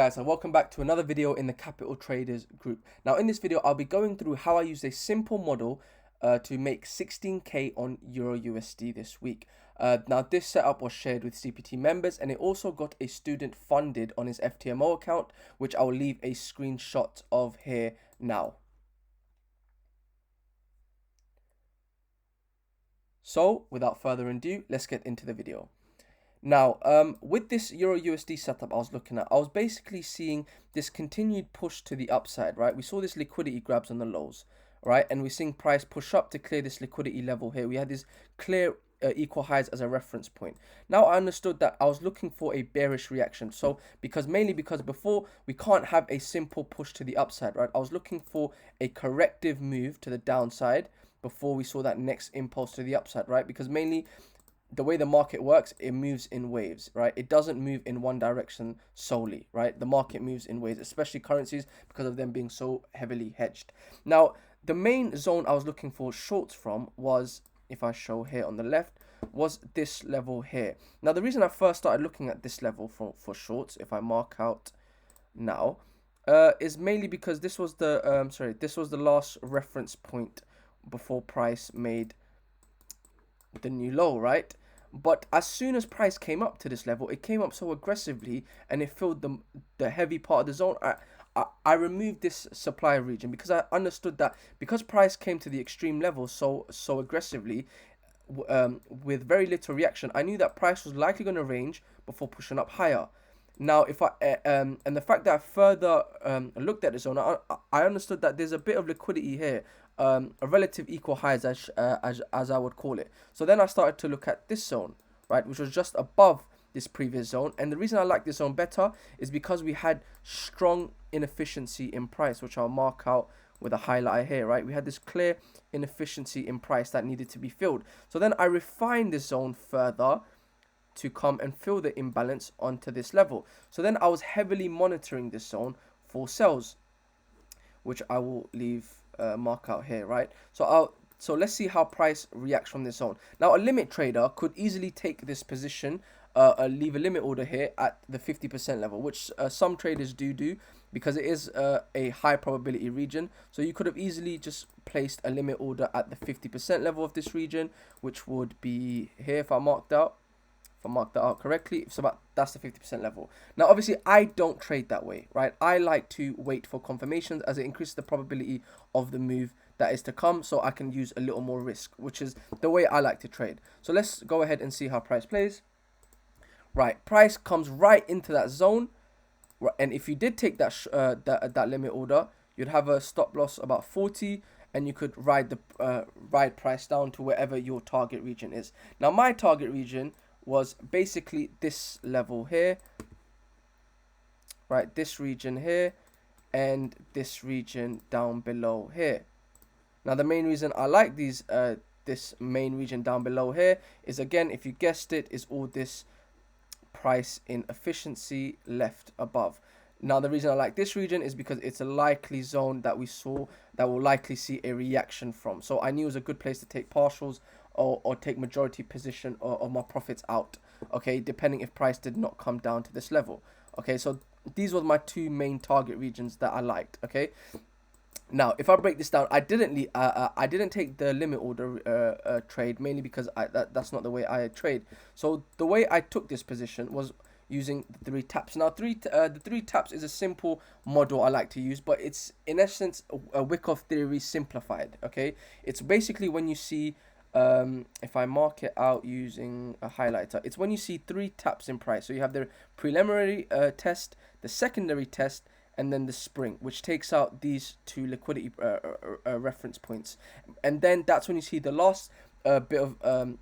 Guys, and welcome back to another video in the Capital Traders group. Now in this video I'll be going through how I used a simple model to make 16k on Euro USD this week. Now this setup was shared with CPT members, and it also got a student funded on his FTMO account, which I will leave a screenshot of here now. So without further ado, let's get into the video. Now, with this Euro USD setup I was looking at, I was basically seeing this continued push to the upside, right? We saw this liquidity grabs on the lows, right? And we're seeing price push up to clear this liquidity level here. We had this clear equal highs as a reference point. Now I understood that I was looking for a bearish reaction. So mainly because before we can't have a simple push to the upside, right? I was looking for a corrective move to the downside before we saw that next impulse to the upside, right? Because mainly the way the market works, it moves in waves, right? It doesn't move in one direction solely, right? The market moves in waves, especially currencies, because of them being so heavily hedged. Now, the main zone I was looking for shorts from was, if I show here on the left, was this level here. Now, the reason I first started looking at this level for shorts, if I mark out now, is mainly because this was the this was the last reference point before price made the new low, right? But as soon as price came up to this level, it came up so aggressively and it filled the heavy part of the zone. I removed this supply region because I understood that because price came to the extreme level so aggressively, with very little reaction, I knew that price was likely going to range before pushing up higher. Now, if I and the fact that I further looked at the zone, I understood that there's a bit of liquidity here, a relative equal highs as I would call it. So then I started to look at this zone, right, which was just above this previous zone. And the reason I like this zone better is because we had strong inefficiency in price, which I'll mark out with a highlight here, right? We had this clear inefficiency in price that needed to be filled. So then I refined this zone further to come and fill the imbalance onto this level. So then I was heavily monitoring this zone for sells, which I will leave mark out here, right? So let's see how price reacts from this zone. Now, a limit trader could easily take this position, leave a limit order here at the 50% level, which some traders do because it is a high probability region. So you could have easily just placed a limit order at the 50% level of this region, which would be here if I marked that out correctly. So that's the 50% level. Now, obviously, I don't trade that way, right? I like to wait for confirmations as it increases the probability of the move that is to come, so I can use a little more risk, which is the way I like to trade. So let's go ahead and see how price plays. Right, price comes right into that zone, and if you did take that that limit order, you'd have a stop loss about 40, and you could ride price down to wherever your target region is. Now, my target region was basically this level here, right? This region here and this region down below here. Now, the main reason I like these this main region down below here is, again, if you guessed it, is all this price inefficiency left above. Now, the reason I like this region is because it's a likely zone that we saw that will likely see a reaction from. So I knew it was a good place to take partials or take majority position of my profits out, okay, depending if price did not come down to this level. Okay, so these were my two main target regions that I liked. Okay, now if I break this down, I didn't take the limit order trade, mainly because that's not the way I trade. So the way I took this position was using the 3 taps. Now, the 3 taps is a simple model I like to use, but it's in essence a Wyckoff theory simplified. Okay, it's basically when you see, if I mark it out using a highlighter, it's when you see 3 taps in price. So you have the preliminary test, the secondary test, and then the spring, which takes out these 2 liquidity reference points. And then that's when you see the last bit of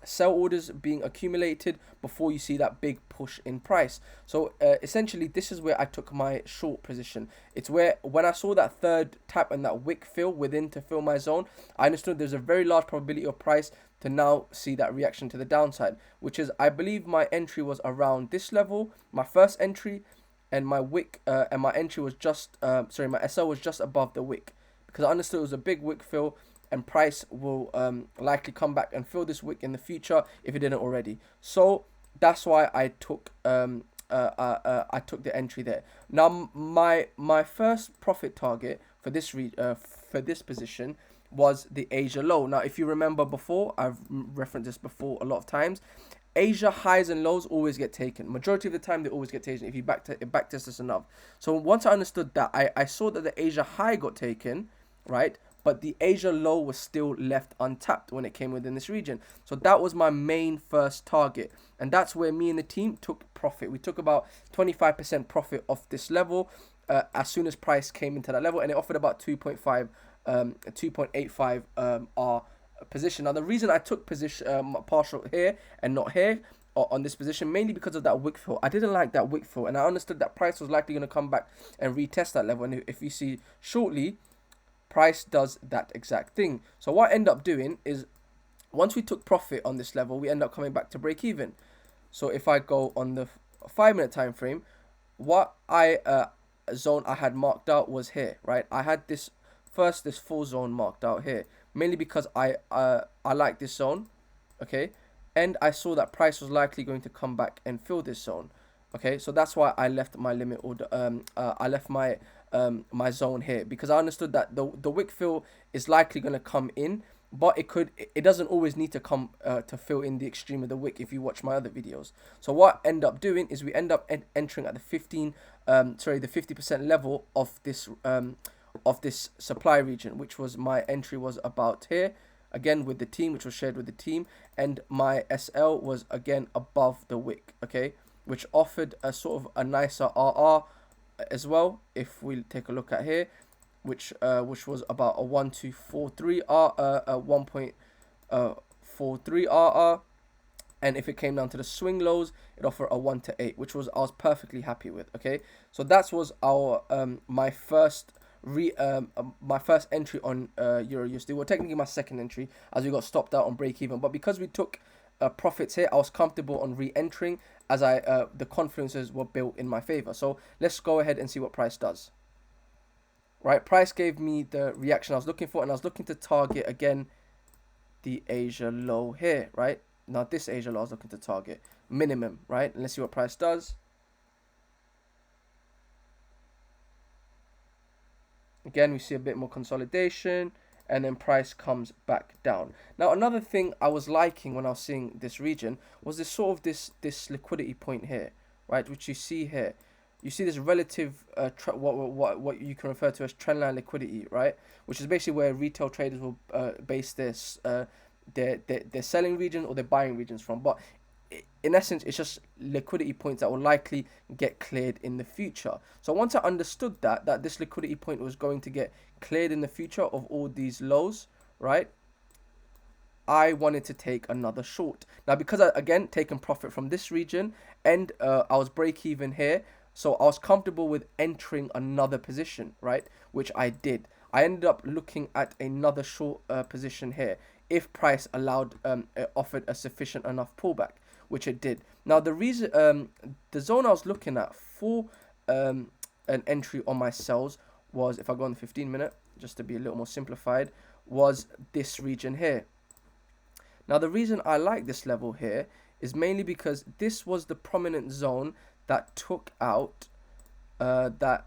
sell orders being accumulated before you see that big push in price. So essentially, this is where I took my short position. It's where when I saw that 3rd tap and that wick fill within to fill my zone, I understood there's a very large probability of price to now see that reaction to the downside, which is, I believe my entry was around this level, my first entry, and my wick and my entry was just my SL was just above the wick, because I understood it was a big wick fill and price will likely come back and fill this wick in the future if it didn't already. So that's why I took I took the entry there. Now my first profit target for this position was the Asia low. Now if you remember before, I've referenced this before a lot of times. Asia highs and lows always get taken. Majority of the time, they always get taken if you backtest this enough. So once I understood that, I saw that the Asia high got taken, right? But the Asia low was still left untapped when it came within this region. So that was my main first target. And that's where me and the team took profit. We took about 25% profit off this level as soon as price came into that level. And it offered about 2.85 R position. Now the reason I took position partial here and not here on this position, mainly because of that wick fill. I didn't like that wick fill, and I understood that price was likely going to come back and retest that level. And if you see shortly, price does that exact thing. So what I end up doing is, once we took profit on this level, we end up coming back to break even. So if I go on the 5-minute time frame, what zone I had marked out was here, right? I had this full zone marked out here, mainly because I like this zone, okay, and I saw that price was likely going to come back and fill this zone, okay. So that's why I left my limit order. I left my my zone here, because I understood that the wick fill is likely going to come in, but it doesn't always need to come to fill in the extreme of the wick if you watch my other videos. So what I end up doing is we end up entering at the 50% level of this supply region, which was my entry was about here, again with the team, which was shared with the team, and my SL was again above the wick, okay, which offered a sort of a nicer RR as well. If we take a look at here, which was about a 1.243 1.43 RR, and if it came down to the swing lows, it offered a 1 to 8, which was I was perfectly happy with, okay. So that was our my first entry on Eurusd. Well, technically my second entry, as we got stopped out on break even, but because we took profits here, I was comfortable on re-entering, as the confluences were built in my favor. So let's go ahead and see what price does. Right, price gave me the reaction I was looking for, and I was looking to target again the Asia low here, right? Now this Asia low I was looking to target minimum, right? And let's see what price does. Again, we see a bit more consolidation, and then price comes back down. Now, another thing I was liking when I was seeing this region was this sort of this liquidity point here, right? Which you see here. You see this relative what you can refer to as trendline liquidity, right? Which is basically where retail traders will base this their selling region or their buying regions from. But in essence, it's just liquidity points that will likely get cleared in the future. So once I understood that this liquidity point was going to get cleared in the future of all these lows, right, I wanted to take another short. Now, because I, again, taken profit from this region, and I was break even here, so I was comfortable with entering another position, right, which I did. I ended up looking at another short position here if price allowed, offered a sufficient enough pullback, which it did. Now the reason, the zone I was looking at for an entry on my sells was, if I go on the 15-minute, just to be a little more simplified, was this region here. Now the reason I like this level here is mainly because this was the prominent zone that took out, that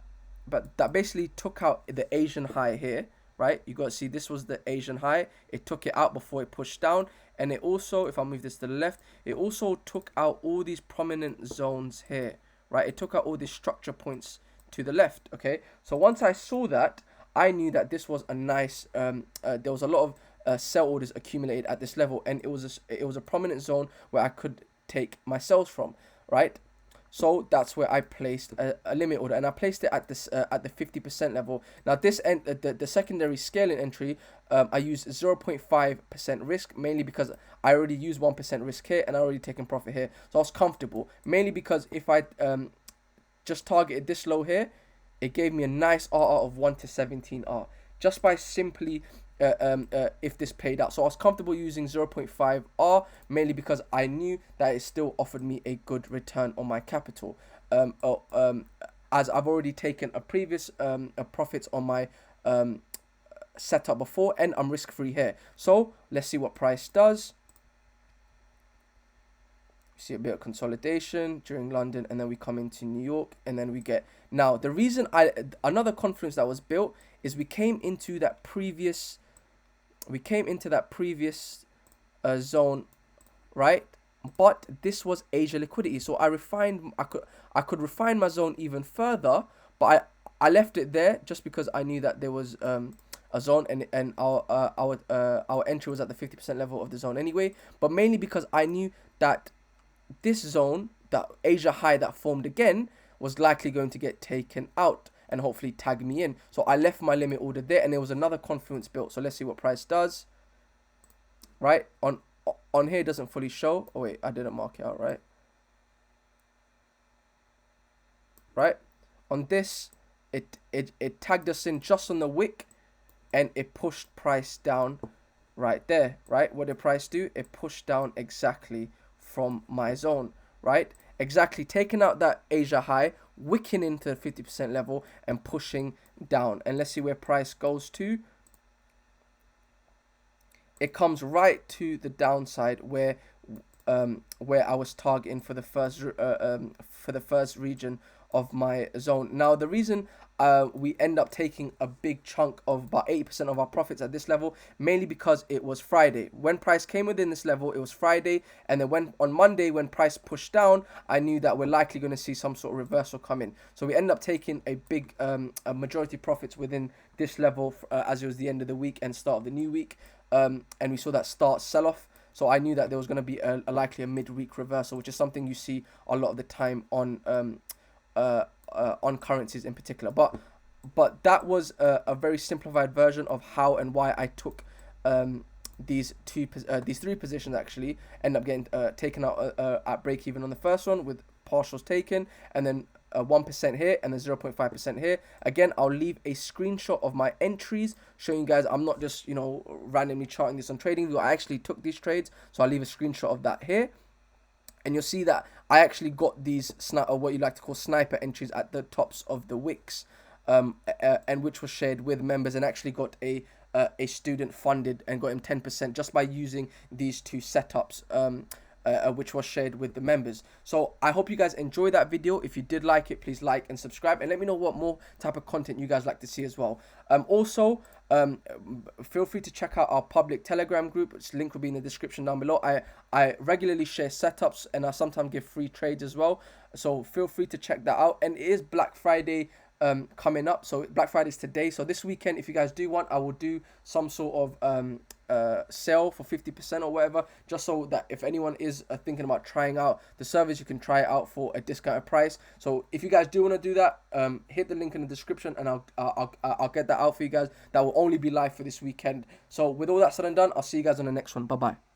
basically took out the Asian high here, right? You got to see this was the Asian high. It took it out before it pushed down. And it also, if I move this to the left, it also took out all these prominent zones here, right? It took out all these structure points to the left, okay? So once I saw that, I knew that this was a nice, there was a lot of sell orders accumulated at this level, and it was a prominent zone where I could take my sells from, right? So that's where I placed a limit order, and I placed it at this at the 50% level. Now this the secondary scaling entry, I used 0.5% risk, mainly because I already used 1% risk here, and I already taken profit here, so I was comfortable. Mainly because if I just targeted this low here, it gave me a nice RR of 1 to 17R just by simply if this paid out. So I was comfortable using 0.5 R, mainly because I knew that it still offered me a good return on my capital, as I've already taken a previous profits on my setup before, and I'm risk free here. So let's see what price does. See a bit of consolidation during London, and then we come into New York, and then we get, now the reason another confluence that was built is we came into that previous zone, right? But this was Asia liquidity, so I could refine my zone even further, but I left it there just because I knew that there was a zone, and our entry was at the 50% level of the zone anyway, but mainly because I knew that this zone, that Asia high that formed again, was likely going to get taken out and hopefully tag me in. So I left my limit order there, and there was another confluence built. So let's see what price does. Right, on here it doesn't fully show. Oh wait, I didn't mark it out, right? Right, on this, it tagged us in just on the wick, and it pushed price down right there. Right, what did price do? It pushed down exactly from my zone, right? Exactly, taking out that Asia high, wicking into the 50% level and pushing down. And let's see where price goes to. It comes right to the downside where I was targeting for the first region of my zone. Now the reason we end up taking a big chunk of about 80% of our profits at this level, mainly because it was Friday. When price came within this level, it was Friday, and then on Monday when price pushed down, I knew that we're likely going to see some sort of reversal come in. So we end up taking a big a majority profits within this level as it was the end of the week and start of the new week, and we saw that start sell off. So I knew that there was going to be a likely a midweek reversal, which is something you see a lot of the time on currencies in particular. But that was a very simplified version of how and why I took these three positions. Actually end up getting taken out at break even on the first one with partials taken, and then 1% here and then 0.5% here. Again, I'll leave a screenshot of my entries showing you guys I'm not just, you know, randomly charting this on TradingView. I actually took these trades, so I'll leave a screenshot of that here. And you'll see that I actually got these what you like to call sniper entries at the tops of the wicks, and which was shared with members, and actually got a student funded and got him 10% just by using these two setups, which was shared with the members. So I hope you guys enjoyed that video. If you did like it, please like and subscribe, and let me know what more type of content you guys like to see as well. Also, feel free to check out our public Telegram group, which link will be in the description down below. I regularly share setups, and I sometimes give free trades as well, so feel free to check that out. And it is Black Friday coming up, so Black Friday is today. So this weekend, if you guys do want, I will do some sort of sale for 50% or whatever, just so that if anyone is thinking about trying out the service, you can try it out for a discounted price. So if you guys do want to do that, hit the link in the description, and I'll get that out for you guys. That will only be live for this weekend. So with all that said and done, I'll see you guys on the next one. Bye bye.